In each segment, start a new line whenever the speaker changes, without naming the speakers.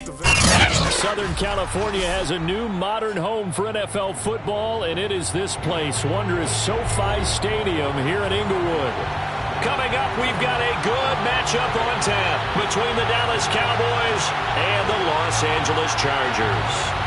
Southern California has a new modern home for NFL football, and it is this place, wondrous SoFi Stadium here in Inglewood.
Coming up, we've got a good matchup on tap between the Dallas Cowboys and the Los Angeles Chargers.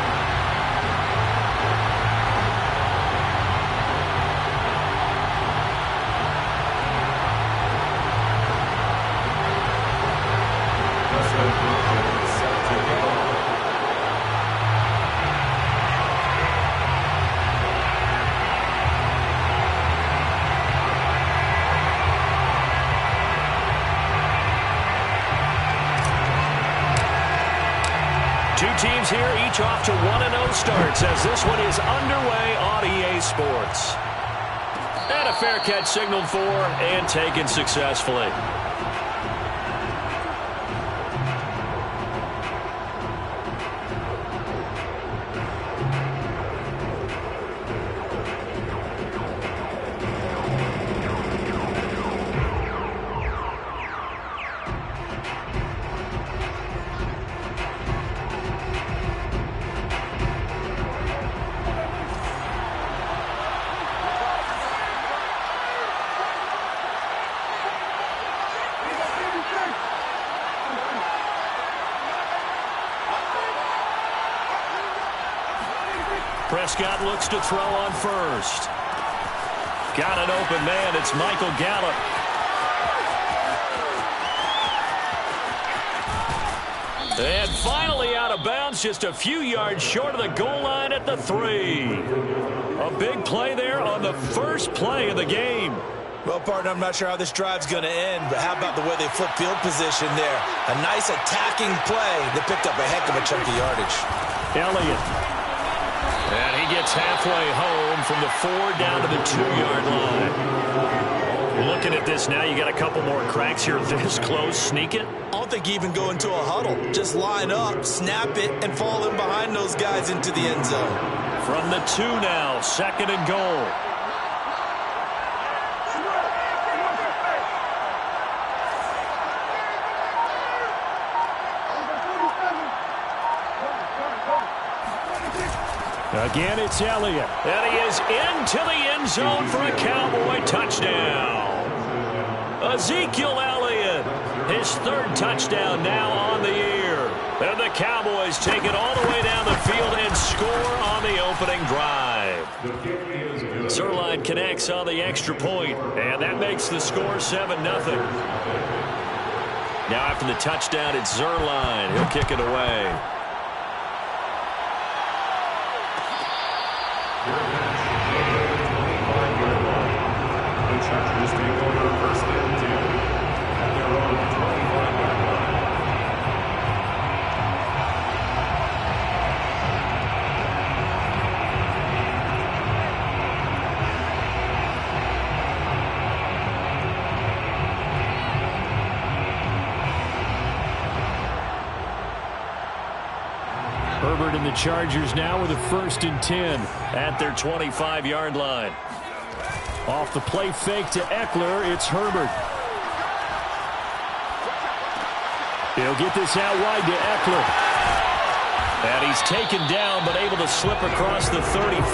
Two teams here, each off to 1-0 starts as this one is underway on EA Sports. And a fair catch signaled for and taken successfully. Prescott looks to throw on first. Got an open man. It's Michael Gallup. And finally out of bounds, just a few yards short of the goal line at the 3. A big play there on the first play of the game.
Well, partner, I'm not sure how this drive's going to end, but how about the way they flip field position there? A nice attacking play that picked up a heck of a chunk of yardage.
Elliott. And he gets halfway home from the 4 down to the 2-yard line. Looking at this now, you got a couple more cracks here this close. Sneak it?
I don't think you even go into a huddle. Just line up, snap it, and fall in behind those guys into the end zone.
From the 2 now, 2nd and goal. Again, it's Elliott. And he is into the end zone for a Cowboy touchdown. Ezekiel Elliott, his 3rd touchdown now on the year. And the Cowboys take it all the way down the field and score on the opening drive. Zerline connects on the extra point, and that makes the score 7-0. Now after the touchdown, it's Zerline. He'll kick it away. Herbert and the Chargers now with a 1st and 10 at their 25-yard line. Off the play fake to Eckler, it's Herbert. He'll get this out wide to Eckler. And he's taken down but able to slip across the 35.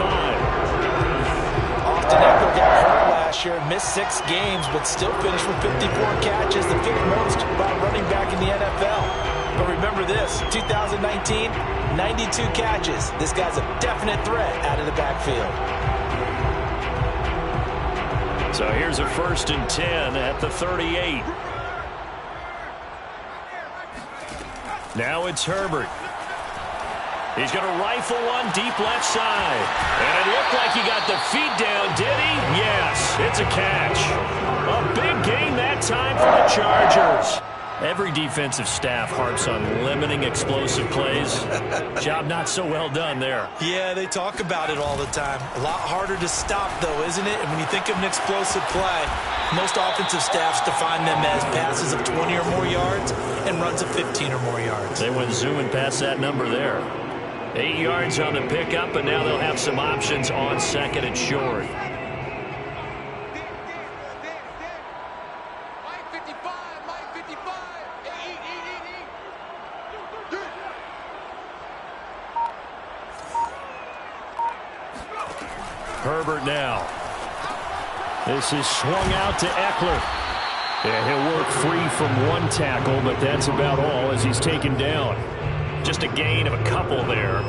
Austin Eckler got hurt last year, missed 6 games, but still finished with 54 catches, the 5th most by a running back in the NFL. But remember this, 2019, 92 catches. This guy's a definite threat out of the backfield.
So here's a 1st and 10 at the 38. Now it's Herbert. He's going to rifle one deep left side. And it looked like he got the feet down, did he? Yes, it's a catch. A big gain that time for the Chargers. Every defensive staff harps on limiting explosive plays. Job not so well done there.
Yeah, they talk about it all the time. A lot harder to stop, though, isn't it? And when you think of an explosive play, most offensive staffs define them as passes of 20 or more yards and runs of 15 or more yards.
They went zooming past that number there. 8 yards on the pickup, and now they'll have some options on 2nd and short. Herbert now. This is swung out to Eckler. Yeah, he'll work free from one tackle, but that's about all as he's taken down. Just a gain of a couple there.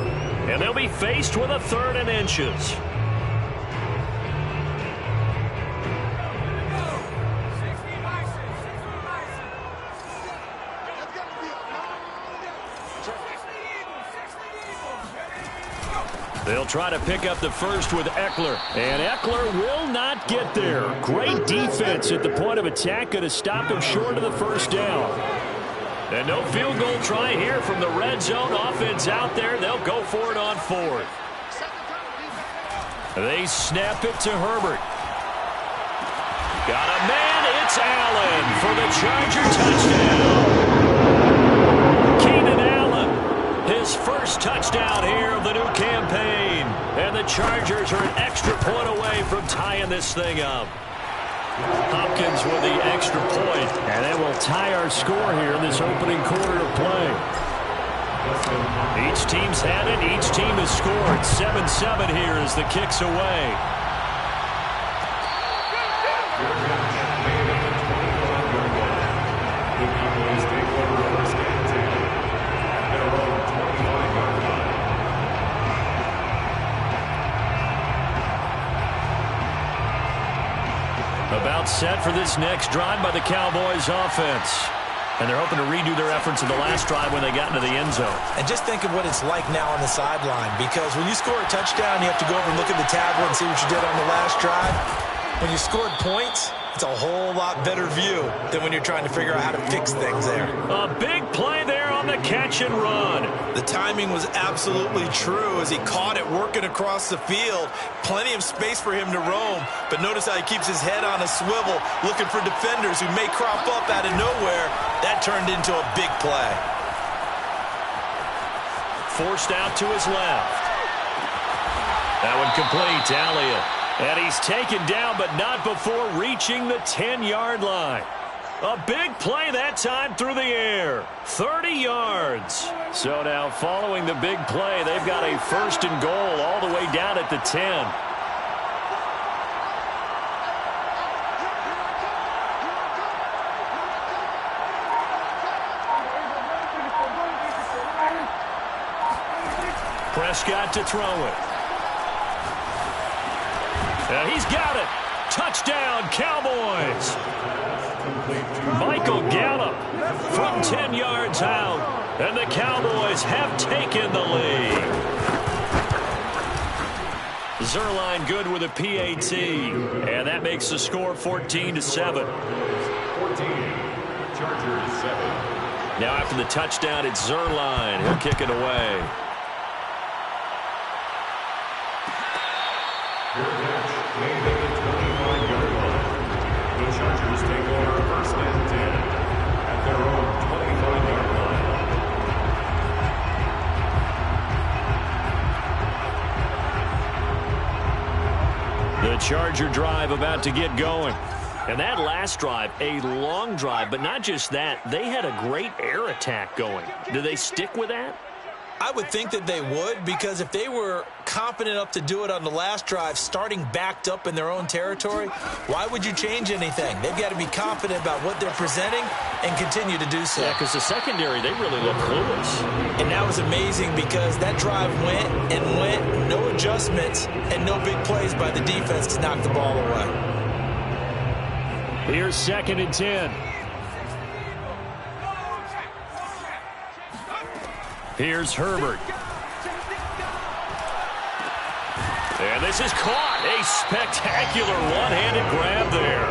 And they'll be faced with a 3rd and inches. They'll try to pick up the first with Eckler. And Eckler will not get there. Great defense at the point of attack. Going to stop him short of the first down. And no field goal try here from the red zone. Offense out there. They'll go for it on 4th. They snap it to Herbert. Got a man. It's Allen for the Charger touchdown. Keenan Allen, his first touchdown here of the new campaign. And the Chargers are an extra point away from tying this thing up. Hopkins with the extra point. And that will tie our score here in this opening quarter of play. Each team's had it. Each team has scored. 7-7 here as the kick's away. About set for this next drive by the Cowboys offense. And they're hoping to redo their efforts in the last drive when they got into the end zone.
And just think of what it's like now on the sideline, because when you score a touchdown, you have to go over and look at the tablet and see what you did on the last drive. When you scored points, it's a whole lot better view than when you're trying to figure out how to fix things there.
A big play there on the catch and run.
The timing was absolutely true as he caught it working across the field. Plenty of space for him to roam, but notice how he keeps his head on a swivel looking for defenders who may crop up out of nowhere. That turned into a big play.
Forced out to his left. That one complete to Elliott. And he's taken down, but not before reaching the 10-yard line. A big play that time through the air. 30 yards. So now following the big play, they've got a 1st and goal all the way down at the 10. Prescott to throw it. And he's got it. Touchdown, Cowboys. Michael Gallup from 10 yards out. And the Cowboys have taken the lead. Zerline good with a PAT. And that makes the score 14-7. 14, Chargers 7. Now after the touchdown, it's Zerline. He'll kick it away.
The Chargers take over 1st and 10 at their own 25-yard line.
The Charger drive about to get going. And that last drive, a long drive, but not just that, they had a great air attack going. Do they stick with that?
I would think that they would, because if they were confident enough to do it on the last drive, starting backed up in their own territory, why would you change anything? They've got to be confident about what they're presenting and continue to do so.
Yeah, because the secondary, they really look clueless.
And that was amazing because that drive went and went, no adjustments, and no big plays by the defense to knock the ball away.
Here's 2nd and 10. Here's Herbert. And this is caught. A spectacular one-handed grab there.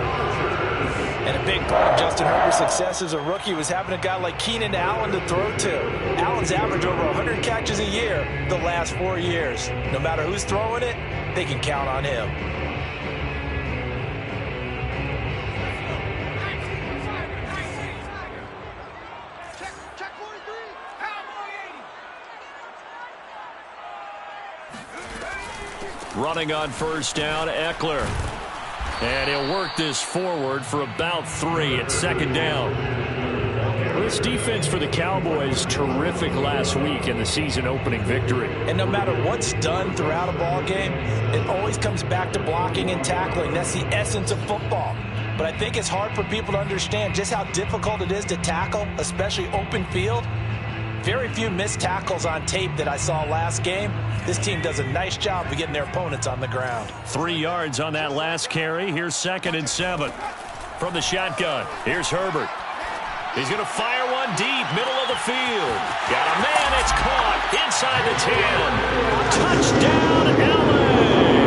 And a big part of Justin Herbert's success as a rookie was having a guy like Keenan Allen to throw to. Allen's averaged over 100 catches a year the last 4 years. No matter who's throwing it, they can count on him.
Running on 1st down, Eckler. And he'll work this forward for about 3 at 2nd down. Well, this defense for the Cowboys, terrific last week in the season-opening victory.
And no matter what's done throughout a ball game, it always comes back to blocking and tackling. That's the essence of football. But I think it's hard for people to understand just how difficult it is to tackle, especially open field. Very few missed tackles on tape that I saw last game. This team does a nice job of getting their opponents on the ground.
3 yards on that last carry. Here's 2nd and 7. From the shotgun, here's Herbert. He's going to fire one deep, middle of the field. Got a man, it's caught inside the 10. Touchdown, LA!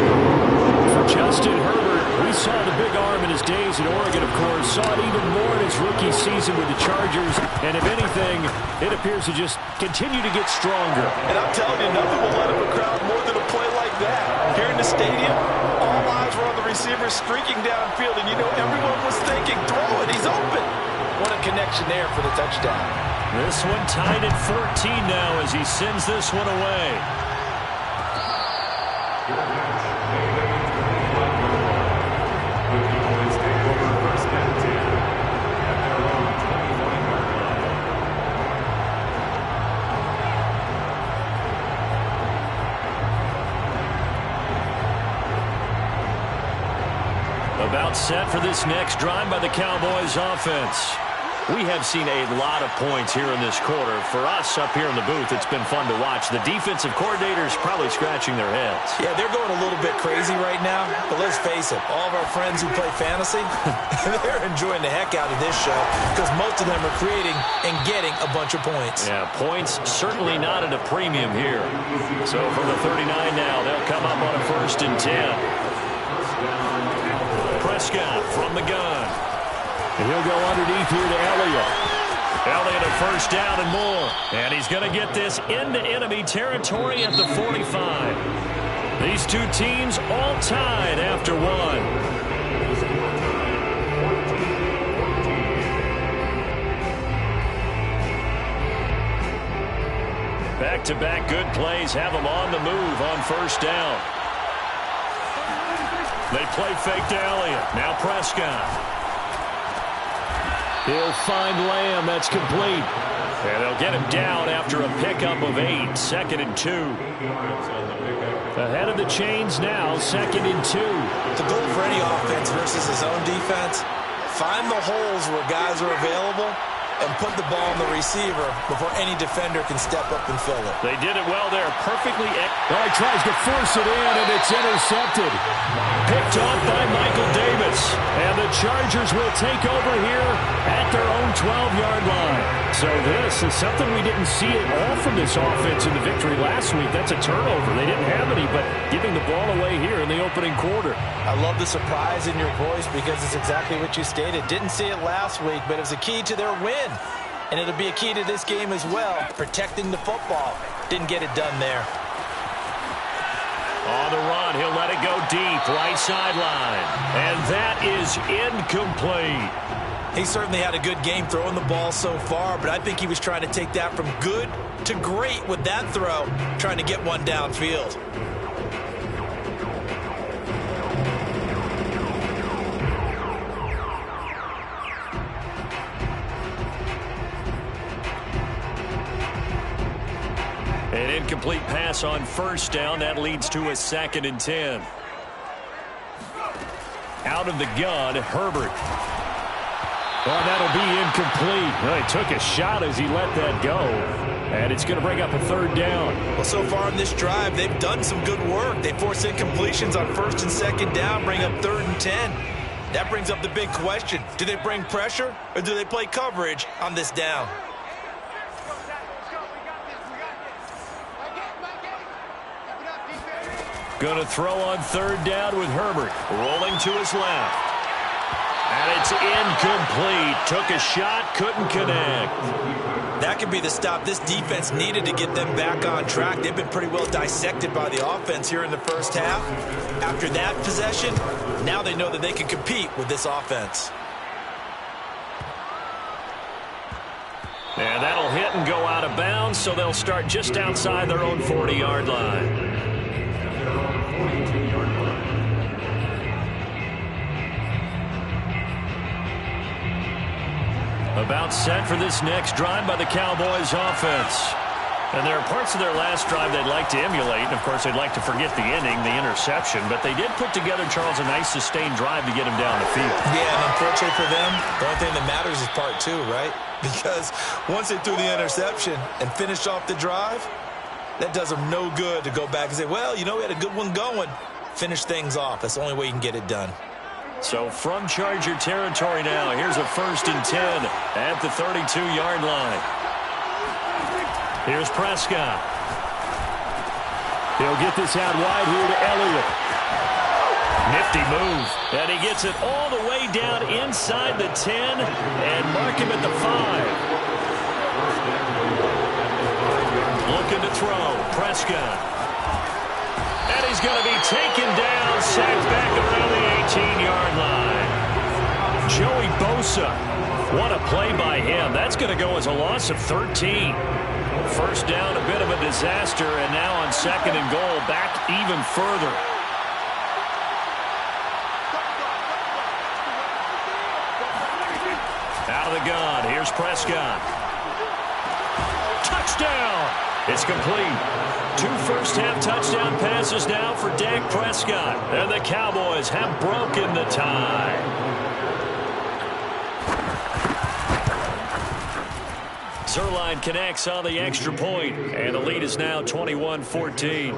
For Justin Herbert, we saw the big arm in his days at Oregon, of course. Saw it even more in his rookie season with the Chargers. And if anything, it appears to just continue to get stronger.
And I'm telling you, nothing will let up a crowd more than a play like that. Here in the stadium, all eyes were on the receiver streaking downfield. And you know, everyone was thinking, throw it, he's open. What a connection there for the touchdown.
This one tied at 14 now as he sends this one away. About set for this next drive by the Cowboys offense. We have seen a lot of points here in this quarter. For us up here in the booth, it's been fun to watch. The defensive coordinators probably scratching their heads.
Yeah, they're going a little bit crazy right now. But let's face it, all of our friends who play fantasy, they're enjoying the heck out of this show because most of them are creating and getting a bunch of points.
Yeah, points certainly not at a premium here. So from the 39 now, they'll come up on a 1st and 10. Prescott from the gun. And he'll go underneath here to Elliott. Elliott a 1st down and more. And he's going to get this into enemy territory at the 45. These two teams all tied after one. Back-to-back good plays have them on the move on 1st down. They play fake to Elliott. Now Prescott. He'll find Lamb. That's complete. And they'll get him down after a pickup of 8. 2nd and 2. Ahead of the chains now. 2nd and 2.
The goal for any offense versus his own defense, find the holes where guys are available and put the ball on the receiver before any defender can step up and fill it.
They did it well there. Perfectly. Well, he tries to force it in, and it's intercepted. Picked off by Michael Davis. And the Chargers will take over here at their own 12-yard line. So this is something we didn't see at all from this offense in the victory last week. That's a turnover. They didn't have any, but giving the ball away here in the opening quarter.
I love the surprise in your voice because it's exactly what you stated. Didn't see it last week, but it was a key to their win. And it'll be a key to this game as well, protecting the football. Didn't get it done there.
On the run, he'll let it go deep, right sideline. And that is incomplete.
He certainly had a good game throwing the ball so far, but I think he was trying to take that from good to great with that throw, trying to get one downfield.
An incomplete pass on 1st down. That leads to a 2nd and 10. Out of the gun, Herbert. Well, that'll be incomplete. Well, he took a shot as he let that go. And it's going to bring up a 3rd down.
Well, so far in this drive, they've done some good work. They force incompletions on 1st and 2nd down, bring up 3rd and 10. That brings up the big question. Do they bring pressure or do they play coverage on this down?
Going to throw on 3rd down with Herbert. Rolling to his left. And it's incomplete. Took a shot, couldn't connect.
That could be the stop this defense needed to get them back on track. They've been pretty well dissected by the offense here in the 1st half. After that possession, now they know that they can compete with this offense.
And that'll hit and go out of bounds, so they'll start just outside their own 40-yard line. About set for this next drive by the Cowboys offense. And there are parts of their last drive they'd like to emulate. And, of course, they'd like to forget the ending, the interception. But they did put together, Charles, a nice sustained drive to get him down the field.
Yeah, and unfortunately for them, the only thing that matters is part two, right? Because once they threw the interception and finished off the drive, that does them no good to go back and say, well, you know, we had a good one going. Finish things off. That's the only way you can get it done.
So from Charger territory now, here's a 1st and 10 at the 32-yard line. Here's Prescott. He'll get this out wide here to Elliott. Nifty move. And he gets it all the way down inside the 10 and mark him at the 5. Looking to throw. Prescott. And he's going to be taken down, sacked back around the 18-yard line. Joey Bosa. What a play by him. That's going to go as a loss of 13. First down, a bit of a disaster, and now on 2nd and goal, back even further. Out of the gun, here's Prescott. Touchdown! It's complete. 2 first-half touchdown passes now for Dak Prescott, and the Cowboys have broken the tie. Zerline connects on the extra point, and the lead is now 21-14.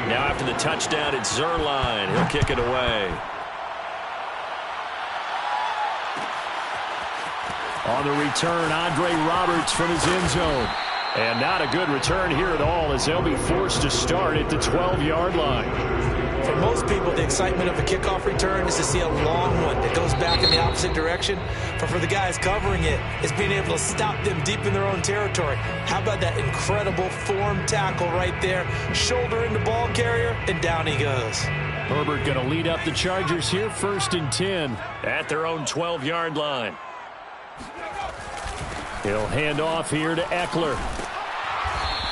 Now after the touchdown, it's Zerline. He'll kick it away. On the return, Andre Roberts from his end zone. And not a good return here at all, as they'll be forced to start at the 12-yard line.
For most people, the excitement of a kickoff return is to see a long one that goes back in the opposite direction. But for the guys covering it, it's being able to stop them deep in their own territory. How about that incredible form tackle right there? Shoulder in the ball carrier, and down he goes.
Herbert going to lead up the Chargers here, 1st and 10 at their own 12-yard line. He'll hand off here to Eckler.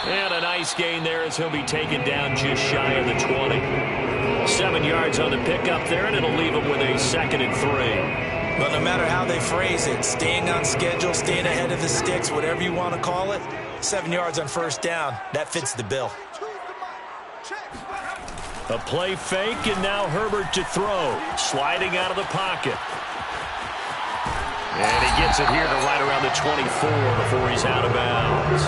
And a nice gain there as he'll be taken down just shy of the 20. 7 yards on the pickup there, and it'll leave him with a 2nd and 3.
But no matter how they phrase it, staying on schedule, staying ahead of the sticks, whatever you want to call it, 7 yards on 1st down, that fits the bill.
A play fake, and now Herbert to throw. Sliding out of the pocket. And he gets it here to right around the 24 before he's out of bounds.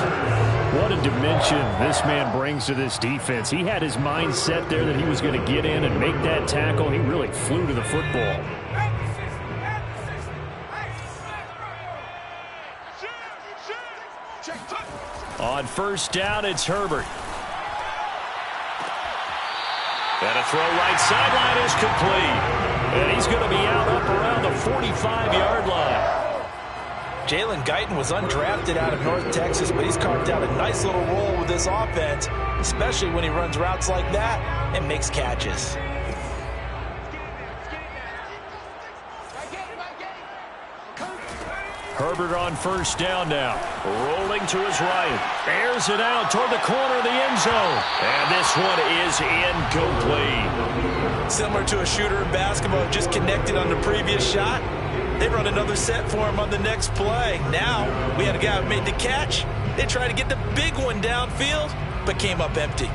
What a dimension this man brings to this defense. He had his mind set there that he was going to get in and make that tackle. He really flew to the football. On 1st down, it's Herbert. And a throw right sideline is complete. And he's going to be out up around the 45-yard line.
Jalen Guyton was undrafted out of North Texas, but he's carved out a nice little role with this offense, especially when he runs routes like that and makes catches.
Herbert on 1st down now. Rolling to his right. Airs it out toward the corner of the end zone. And this one is incomplete.
Similar to a shooter in basketball, just connected on the previous shot. They run another set for him on the next play. Now, we had a guy who made the catch. They tried to get the big one downfield, but came up empty.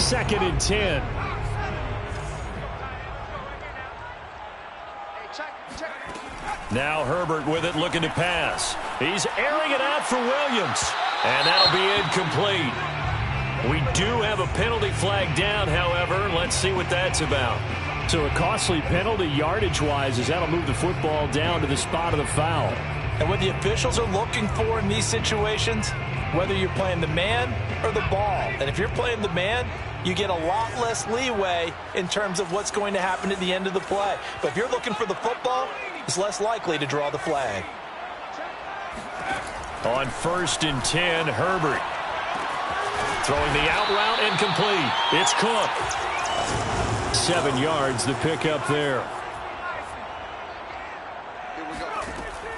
Second and 10. Now Herbert with it, looking to pass. He's airing it out for Williams. And that'll be incomplete. We do have a penalty flag down, however. Let's see what that's about. So a costly penalty yardage-wise, as that'll move the football down to the spot of the foul.
And what the officials are looking for in these situations, whether you're playing the man or the ball. And if you're playing the man, you get a lot less leeway in terms of what's going to happen at the end of the play. But if you're looking for the football, it's less likely to draw the flag.
On 1st and 10, Herbert. Throwing the out route, incomplete. It's Cook. 7 yards, the pickup there.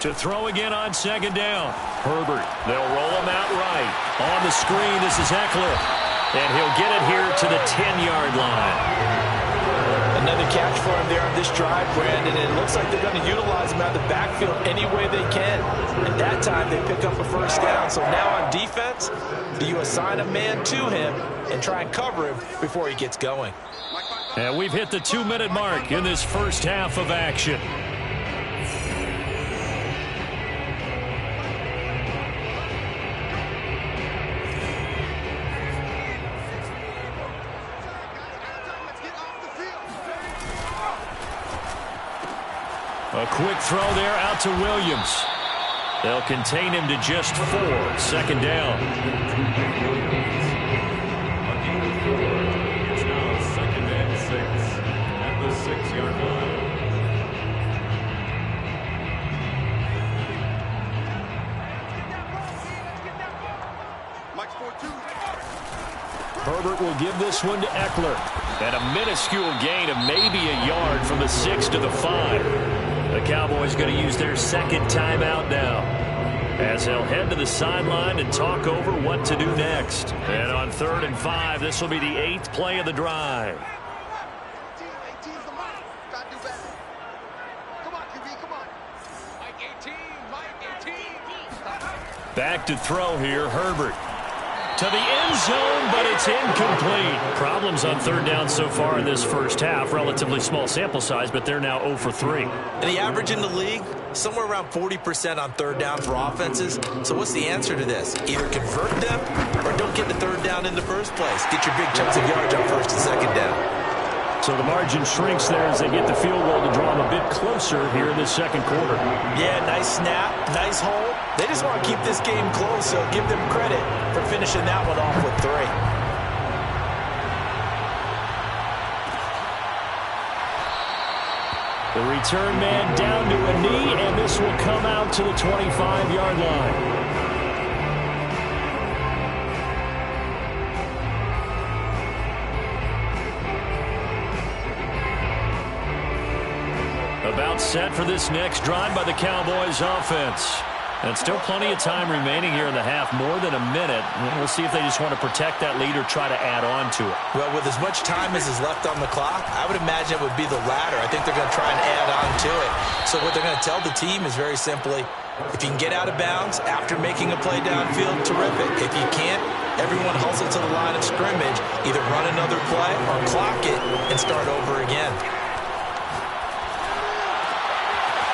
To throw again on 2nd down. Herbert, they'll roll him out right. On the screen, this is Eckler. And he'll get it here to the 10-yard line.
Another catch for him there on this drive, Brandon. And it looks like they're going to utilize him out of the backfield any way they can. And that time they pick up a first down. So now on defense, do you assign a man to him and try and cover him before he gets going?
And we've hit the 2-minute mark in this first half of action. A quick throw there out to Williams. They'll contain him to just 4. Second down.
It's now 2nd and 6 at the 6-yard line.
Herbert will give this one to Eckler. And a minuscule gain of maybe a yard from the 6 to the 5. The Cowboys going to use their second timeout now, as they'll head to the sideline and talk over what to do next. And on 3rd and 5, this will be the 8th play of the drive. Back to throw here, Herbert. To the end zone, but it's incomplete. Problems on 3rd down so far in this first half. Relatively small sample size, but they're now 0 for 3.
And the average in the league, somewhere around 40% on 3rd down for offenses. So what's the answer to this? Either convert them or don't get the 3rd down in the first place. Get your big chunks of yardage on 1st and 2nd down.
So the margin shrinks there as they get the field goal to draw them a bit closer here in the second quarter.
Yeah, nice snap, nice hole. They just want to keep this game close, so give them credit for finishing that one off with 3.
The return man down to a knee, and this will come out to the 25-yard line. About set for this next drive by the Cowboys offense. And still plenty of time remaining here in the half, more than a minute. We'll see if they just want to protect that lead or try to add on to it.
Well, with as much time as is left on the clock, I would imagine it would be the latter. I think they're going to try and add on to it. So what they're going to tell the team is very simply, if you can get out of bounds after making a play downfield, terrific. If you can't, everyone hustle to the line of scrimmage, either run another play or clock it and start over again.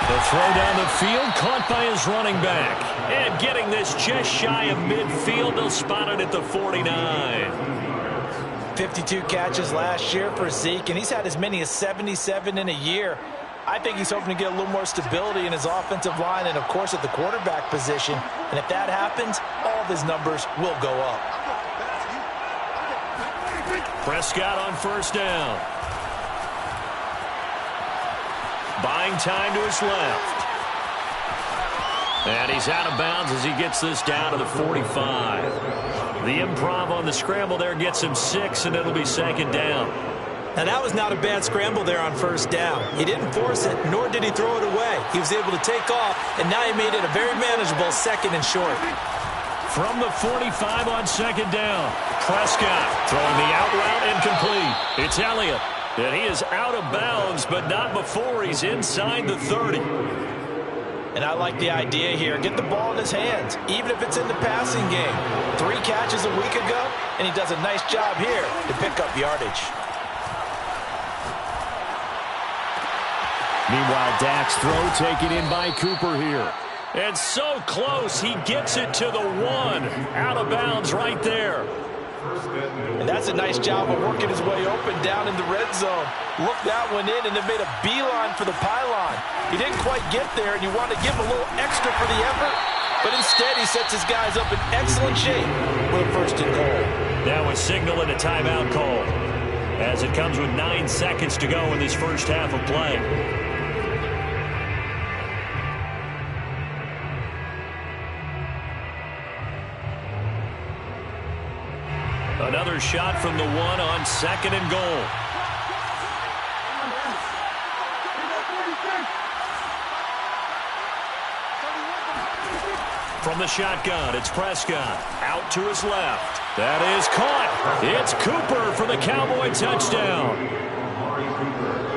The throw down the field, caught by his running back. And getting this just shy of midfield, they'll spot it at the 49.
52 catches last year for Zeke, and he's had as many as 77 in a year. I think he's hoping to get a little more stability in his offensive line and, of course, at the quarterback position. And if that happens, all of his numbers will go up.
Prescott on 1st down. Buying time to his left. And he's out of bounds as he gets this down to the 45. The improv on the scramble there gets him 6, and it'll be 2nd down.
Now, that was not a bad scramble there on 1st down. He didn't force it, nor did he throw it away. He was able to take off, and now he made it a very manageable 2nd and short.
From the 45 on 2nd down, Prescott throwing the out route incomplete. It's Elliott. And he is out of bounds, but not before he's inside the 30.
And I like the idea here. Get the ball in his hands, even if it's in the passing game. 3 catches a week ago, and he does a nice job here to pick up yardage.
Meanwhile, Dak's throw taken in by Cooper here. And so close, he gets it to the 1. Out of bounds right there.
And that's a nice job of working his way open down in the red zone. Look that one in, and then made a beeline for the pylon. He didn't quite get there, and you want to give him a little extra for the effort, but instead he sets his guys up in excellent shape with a 1st and goal.
That was signaling a timeout call, as it comes with 9 seconds to go in this first half of play. Another shot from the 1 on 2nd and goal. From the shotgun, it's Prescott. Out to his left. That is caught. It's Cooper for the Cowboy touchdown.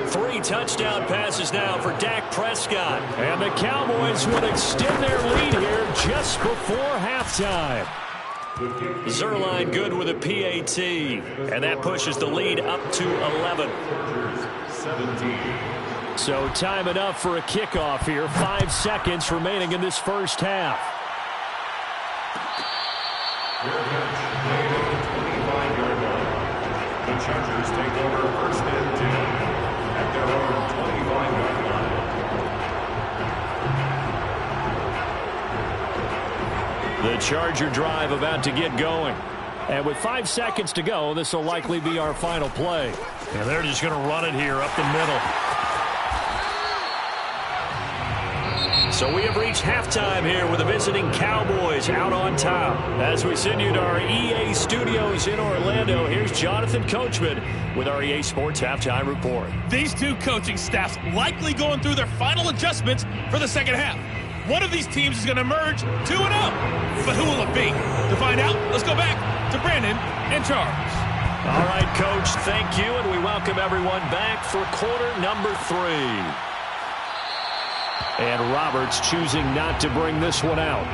3 touchdown passes now for Dak Prescott. And the Cowboys would extend their lead here just before halftime. Zerline good with a PAT. And that pushes the lead up to 11. So time enough for a kickoff here. 5 seconds remaining in this first half.
The Chargers take over first and 10 at their own 25-yard line.
The Charger drive about to get going. And with 5 seconds to go, this will likely be our final play. And they're just going to run it here up the middle. So we have reached halftime here with the visiting Cowboys out on top. As we send you to our EA studios in Orlando, here's Jonathan Coachman with our EA Sports Halftime Report.
These two coaching staffs likely going through their final adjustments for the second half. One of these teams is going to emerge 2-0. But who will it be? To find out, let's go back to Brandon and Charles.
All right, Coach, thank you, and we welcome everyone back for quarter number 3. And Roberts choosing not to bring this one out.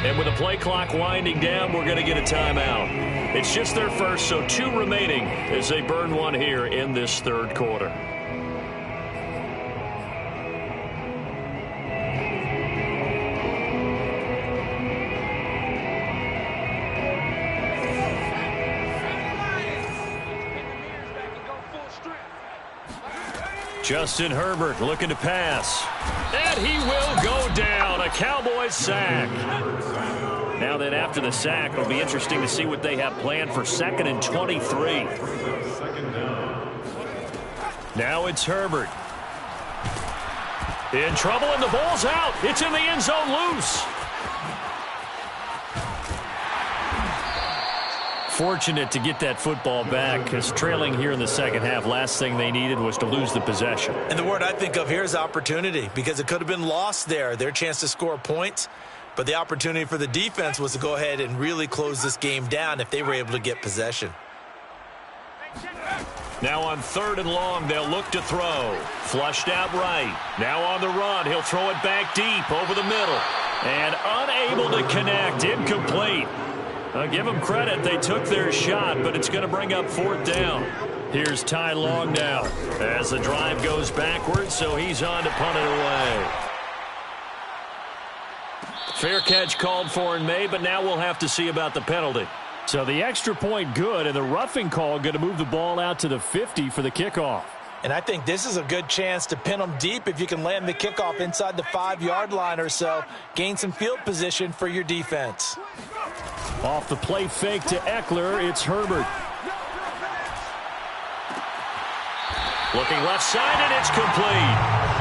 And with the play clock winding down, we're going to get a timeout. It's just their first, so 2 remaining as they burn one here in this third quarter. Justin Herbert looking to pass. And he will go down. A Cowboys sack. Now then, after the sack, it'll be interesting to see what they have planned for 2nd and 23. Now it's Herbert. In trouble, and the ball's out. It's in the end zone loose. Fortunate to get that football back, because trailing here in the second half, last thing they needed was to lose the possession.
And the word I think of here is opportunity, because it could have been lost there. Their chance to score points, but the opportunity for the defense was to go ahead and really close this game down if they were able to get possession.
Now on 3rd and long, they'll look to throw. Flushed out right. Now on the run, he'll throw it back deep over the middle. And unable to connect, incomplete. Give them credit, they took their shot, but it's going to bring up 4th down. Here's Ty Long now as the drive goes backwards, so he's on to punt it away. Fair catch called for and made, but now we'll have to see about the penalty. So the extra point good, and the roughing call going to move the ball out to the 50 for the kickoff.
And I think this is a good chance to pin them deep if you can land the kickoff inside the 5-yard line or so. Gain some field position for your defense.
Off the play fake to Eckler, it's Herbert. Looking left side, and it's complete.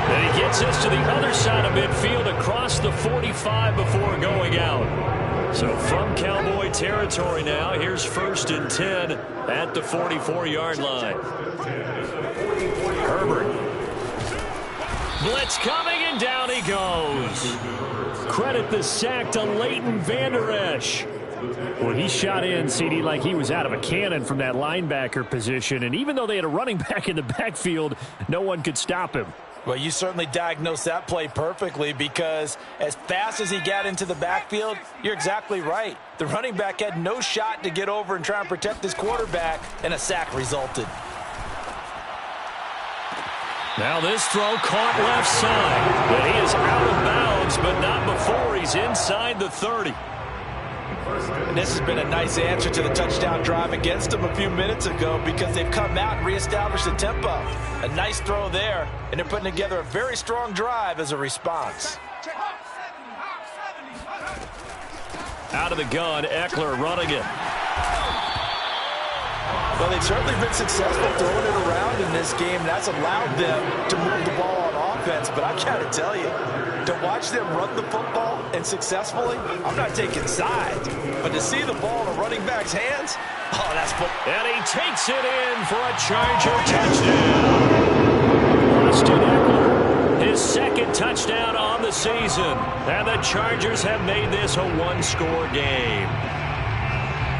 And he gets this to the other side of midfield across the 45 before going out. So from Cowboy territory now, here's 1st and 10 at the 44-yard line. Herbert. Blitz coming, and down he goes. Credit the sack to Leighton Vander Esch. Well, he shot in, CD, like he was out of a cannon from that linebacker position. And even though they had a running back in the backfield, no one could stop him.
Well, you certainly diagnosed that play perfectly, because as fast as he got into the backfield, you're exactly right. The running back had no shot to get over and try and protect his quarterback, and a sack resulted.
Now this throw caught left side. But he is out of bounds, but not before he's inside the 30.
And this has been a nice answer to the touchdown drive against them a few minutes ago, because they've come out and reestablished the tempo. A nice throw there, and they're putting together a very strong drive as a response.
Out of the gun, Eckler running it.
Well, they've certainly been successful throwing it around in this game. That's allowed them to move the ball on offense. But I got to tell you, to watch them run the football and successfully, I'm not taking sides. But to see the ball in a running back's hands, oh, that's football.
And he takes it in for a Charger touchdown. Austin Eckler, his second touchdown on the season. And the Chargers have made this a one-score game.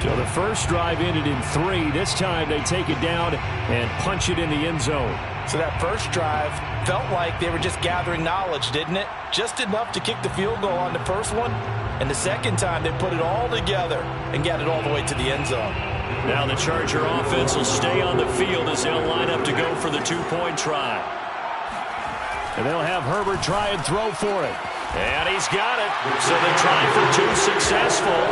So the first drive ended in 3. This time they take it down and punch it in the end zone.
So that first drive felt like they were just gathering knowledge, didn't it? Just enough to kick the field goal on the first one. And the second time they put it all together and got it all the way to the end zone.
Now the Charger offense will stay on the field as they'll line up to go for the two-point try. And they'll have Herbert try and throw for it. And he's got it. So the try for 2 successful.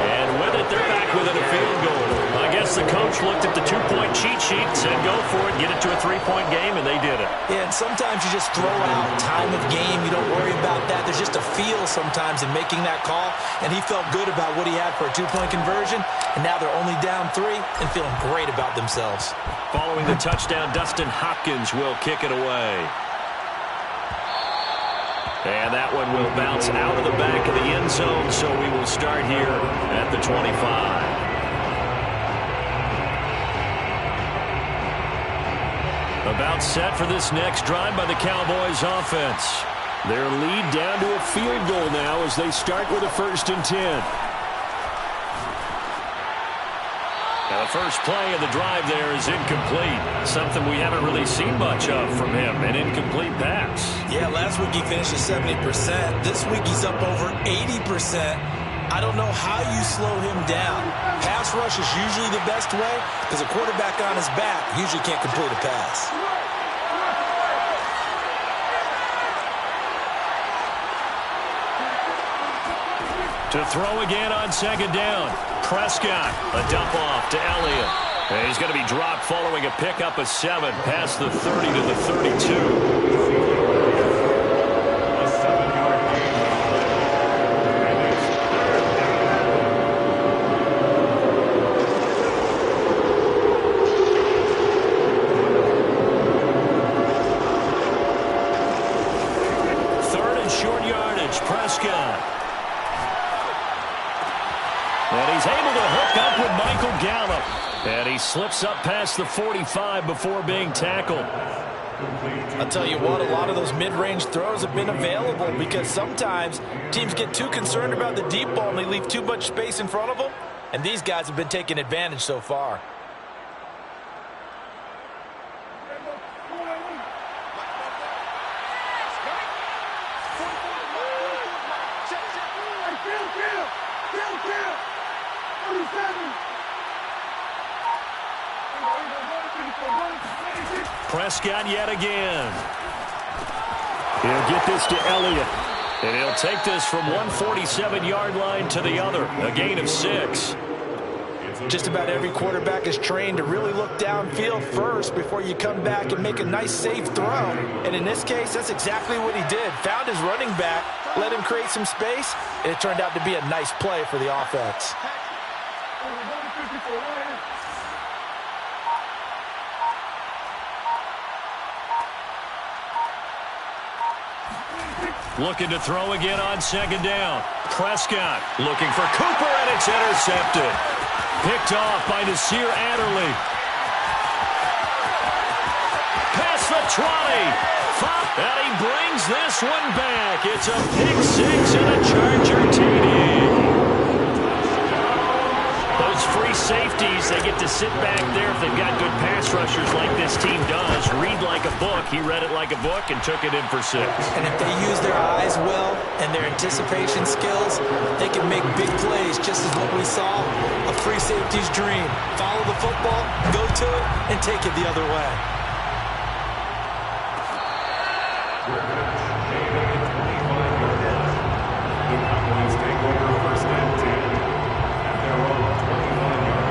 And with it, they're back within a field goal. I guess the coach looked at the two-point cheat sheet and said, go for it, get it to a 3-point game, and they did it.
Yeah, and sometimes you just throw out time of game. You don't worry about that. There's just a feel sometimes in making that call. And he felt good about what he had for a 2-point conversion. And now they're only down 3 and feeling great about themselves.
Following the touchdown, Dustin Hopkins will kick it away. And that one will bounce out of the back of the end zone, so we will start here at the 25. About set for this next drive by the Cowboys offense. Their lead down to a field goal now as they start with a 1st and 10. Now the first play of the drive there is incomplete. Something we haven't really seen much of from him, an incomplete pass.
Yeah, last week he finished at 70%. This week he's up over 80%. I don't know how you slow him down. Pass rush is usually the best way because a quarterback on his back usually can't complete a pass.
To throw again on 2nd down. Prescott, a dump off to Elliott. And he's going to be dropped following a pickup of 7 past the 30 to the 32.
A 7-yard gain.
Third and short yardage, Prescott. And he's able to hook up with Michael Gallup. And he slips up past the 45 before being tackled.
I'll tell you what, a lot of those mid-range throws have been available because sometimes teams get too concerned about the deep ball and they leave too much space in front of them. And these guys have been taking advantage so far.
Prescott yet again. He'll get this to Elliott. And he'll take this from 147-yard line to the other. A gain of 6.
Just about every quarterback is trained to really look downfield first before you come back and make a nice, safe throw. And in this case, that's exactly what he did. Found his running back, let him create some space, and it turned out to be a nice play for the offense.
Looking to throw again on 2nd down. Prescott looking for Cooper, and it's intercepted. Picked off by Nasir Adderley. Past the 20. And he brings this one back. It's a pick 6 and a Charger TD. Those free safeties, they get to sit back there if they've got good pass rushers like this team does. Read like a book. He read it like a book and took it in for 6.
And if they use their eyes well and their anticipation skills, they can make big plays, just as what we saw. A free safety's dream. Follow the football, go to it, and take it the other way.
The Cowboys take over 1st and 10 at their own 21-yard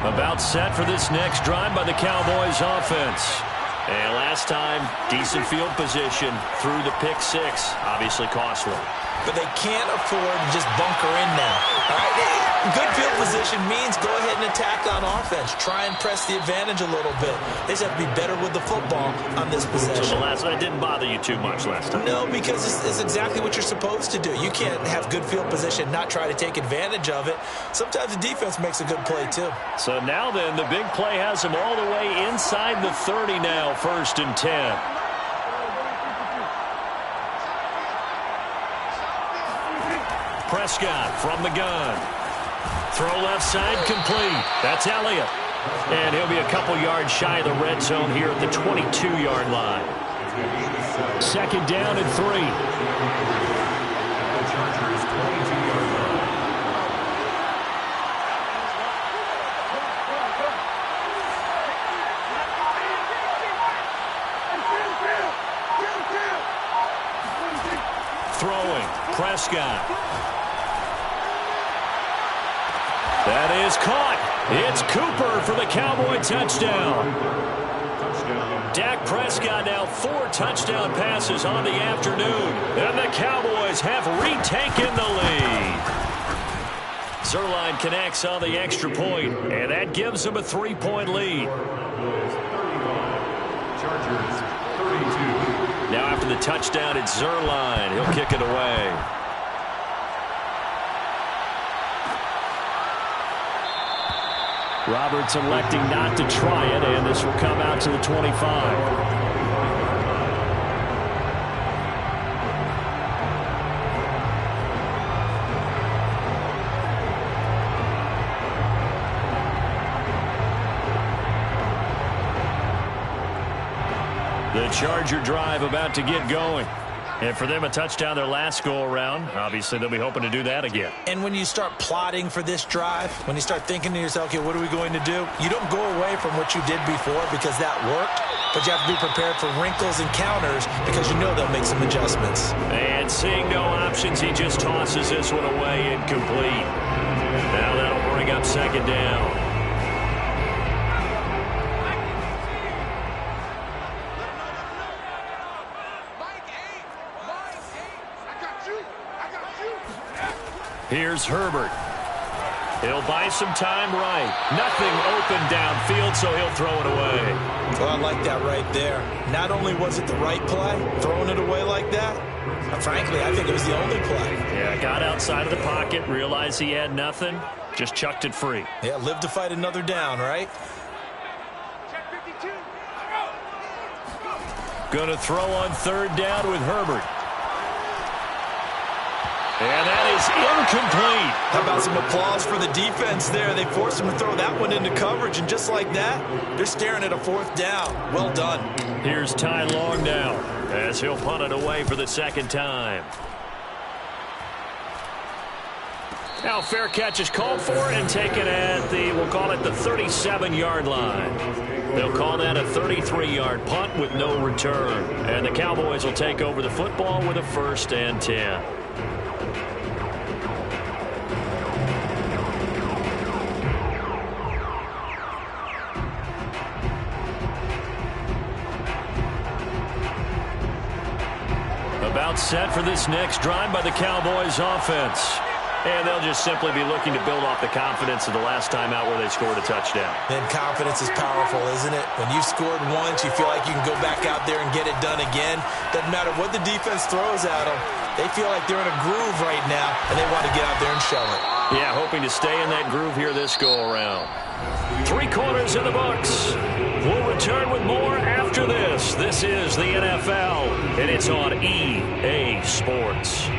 line.
About set for this next drive by the Cowboys offense. And last time, decent field position through the pick six. Obviously costly.
But they can't afford to just bunker in now. All right? Good field position means go ahead and attack on offense. Try and press the advantage a little bit. They just have to be better with the football on this possession.
So the last one didn't bother you too much last time?
No, because it's exactly what you're supposed to do. You can't have good field position, not try to take advantage of it. Sometimes the defense makes a good play, too.
So now then, the big play has him all the way inside the 30 now, 1st and 10. Prescott from the gun. Throw left side complete. That's Elliott. And he'll be a couple yards shy of the red zone here at the 22-yard line. 2nd down and 3.
The Chargers 22-yard line.
Throwing. Prescott. That is caught. It's Cooper for the Cowboy touchdown. Dak Prescott now 4 touchdown passes on the afternoon. And the Cowboys have retaken the lead. Zerline connects on the extra point, and that gives them a 3-point lead.
Chargers 32.
Now after the touchdown, it's Zerline. He'll kick it away. Roberts electing not to try it, and this will come out to the 25. The Charger drive about to get going. And for them, a touchdown their last go-around. Obviously, they'll be hoping to do that again.
And when you start plotting for this drive, when you start thinking to yourself, okay, what are we going to do? You don't go away from what you did before because that worked, but you have to be prepared for wrinkles and counters because you know they'll make some adjustments.
And seeing no options, he just tosses this one away incomplete. Now that'll bring up 2nd down. Here's Herbert. He'll buy some time right. Nothing open downfield, so he'll throw it away.
Well, I like that right there. Not only was it the right play, throwing it away like that, frankly, I think it was the only play.
Yeah, got outside of the pocket, realized he had nothing, just chucked it free.
Yeah, live to fight another down, right?
Going to throw on 3rd down with Herbert. And that is incomplete.
How about some applause for the defense there? They forced him to throw that one into coverage, and just like that, they're staring at a 4th down. Well done.
Here's Ty Long now, as he'll punt it away for the 2nd time. Now fair catch is called for and taken at the, we'll call it the 37-yard line. They'll call that a 33-yard punt with no return. And the Cowboys will take over the football with a 1st and 10. About set for this next drive by the Cowboys offense. And they'll just simply be looking to build off the confidence of the last time out where they scored a touchdown.
And confidence is powerful, isn't it? When you've scored once, you feel like you can go back out there and get it done again. Doesn't matter what the defense throws at them. They feel like they're in a groove right now, and they want to get out there and show it.
Yeah, hoping to stay in that groove here this go-around. 3 quarters in the books. We'll return with more after this. This is the NFL, and it's on EA Sports.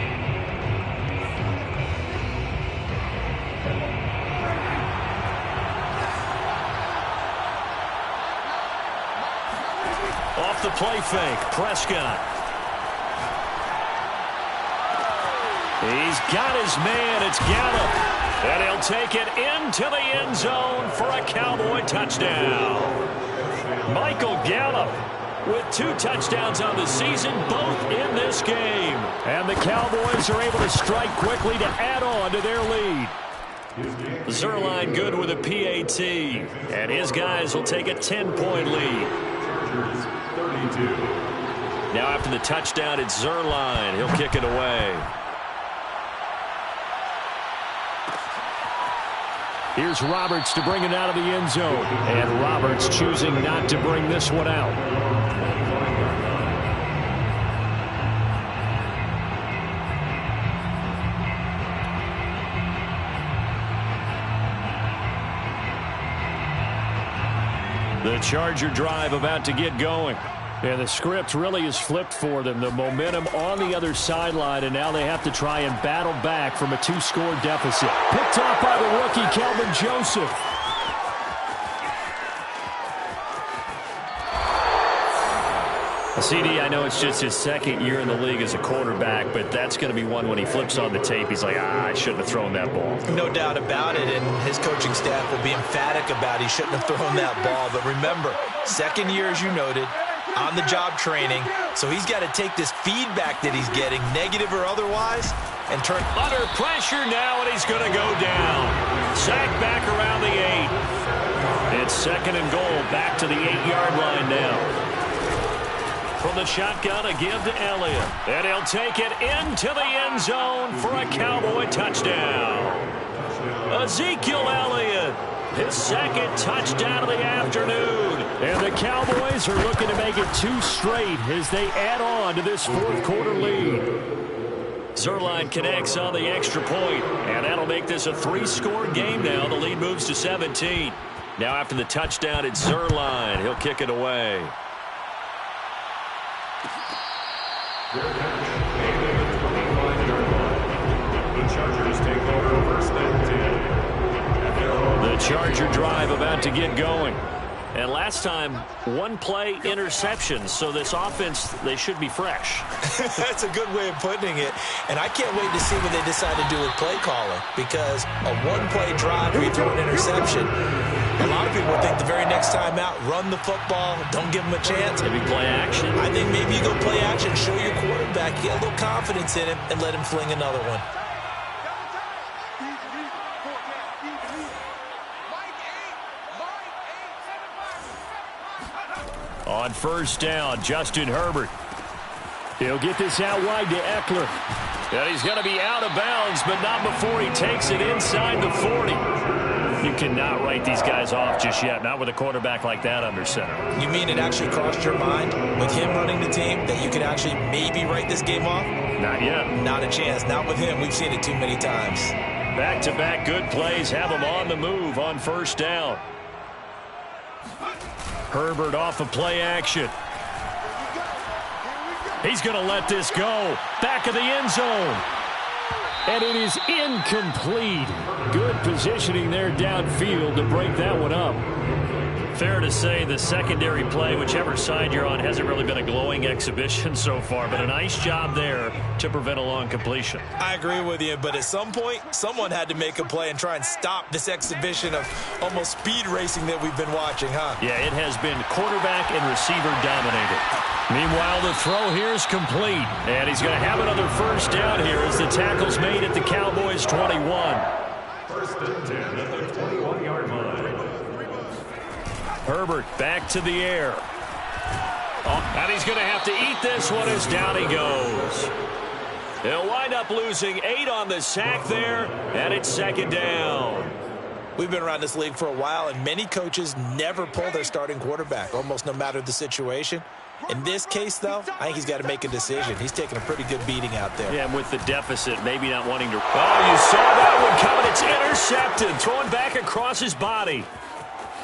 Off the play fake, Prescott. He's got his man. It's Gallup. And he'll take it into the end zone for a Cowboy touchdown. Michael Gallup with 2 touchdowns on the season, both in this game. And the Cowboys are able to strike quickly to add on to their lead. Zerline good with a PAT. And his guys will take a 10-point lead.
22.
Now after the touchdown, it's Zerline. He'll kick it away. Here's Roberts to bring it out of the end zone. And Roberts choosing not to bring this one out. The Charger drive about to get going. Yeah, the script really is flipped for them. The momentum on the other sideline, and now they have to try and battle back from a 2-score deficit. Picked off by the rookie, Kelvin Joseph. CD, I know it's just his second year in the league as a quarterback, but that's going to be one when he flips on the tape. He's like, I shouldn't have thrown that ball.
No doubt about it, and his coaching staff will be emphatic about he shouldn't have thrown that ball. But remember, second year, as you noted, on-the-job training, so he's got to take this feedback that he's getting, negative or otherwise, and turn
under pressure now, and he's going to go down. Sacked back around the 8. It's second and goal, back to the 8-yard line now. From the shotgun, a give to Elliott. And he'll take it into the end zone for a Cowboy touchdown. Ezekiel Elliott, his second touchdown of the afternoon. And the Cowboys are looking to make it 2 straight as they add on to this fourth-quarter lead. Zerline connects on the extra point, and that'll make this a 3-score game now. The lead moves to 17. Now after the touchdown, it's Zerline. He'll kick it away.
The Chargers take over first and 10.
The Charger drive about to get going. And last time, 1-play interception. So this offense, they should be fresh.
That's a good way of putting it. And I can't wait to see what they decide to do with play calling. Because a 1-play drive where you throw an interception, a lot of people think the very next time out, run the football, don't give them a chance.
Maybe play action.
I think maybe you go play action, show your quarterback, get a little confidence in him, and let him fling another one.
On first down, Justin Herbert. He'll get this out wide to Eckler. And he's going to be out of bounds, but not before he takes it inside the 40. You cannot write these guys off just yet, not with a quarterback like that under center.
You mean it actually crossed your mind with him running the team that you could actually maybe write this game off?
Not yet.
Not a chance. Not with him. We've seen it too many times.
Back-to-back good plays have him on the move on first down. Herbert off of play action. He's going to let this go. Back of the end zone. And it is incomplete. Good positioning there downfield to break that one up. Fair to say the secondary play, whichever side you're on, hasn't really been a glowing exhibition so far, but a nice job there to prevent a long completion.
I agree with you, but at some point, someone had to make a play and try and stop this exhibition of almost speed racing that we've been watching, huh?
Yeah, it has been quarterback and receiver dominated. Meanwhile, the throw here is complete, and he's going to have another first down here as the tackle's made at the Cowboys' 21.
First and 10 at the 21-yard line.
Herbert back to the air. And he's going to have to eat this one as down he goes. He'll wind up losing 8 on the sack there, and it's second down.
We've been around this league for a while, and many coaches never pull their starting quarterback, almost no matter the situation. In this case, though, I think he's got to make a decision. He's taking a pretty good beating out there.
Yeah, and with the deficit, maybe not wanting to. Oh, you saw that one coming. It's intercepted. Thrown back across his body.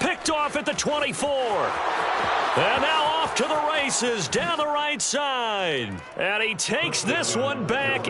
Picked off at the 24. And now off to the races down the right side. And he takes this one back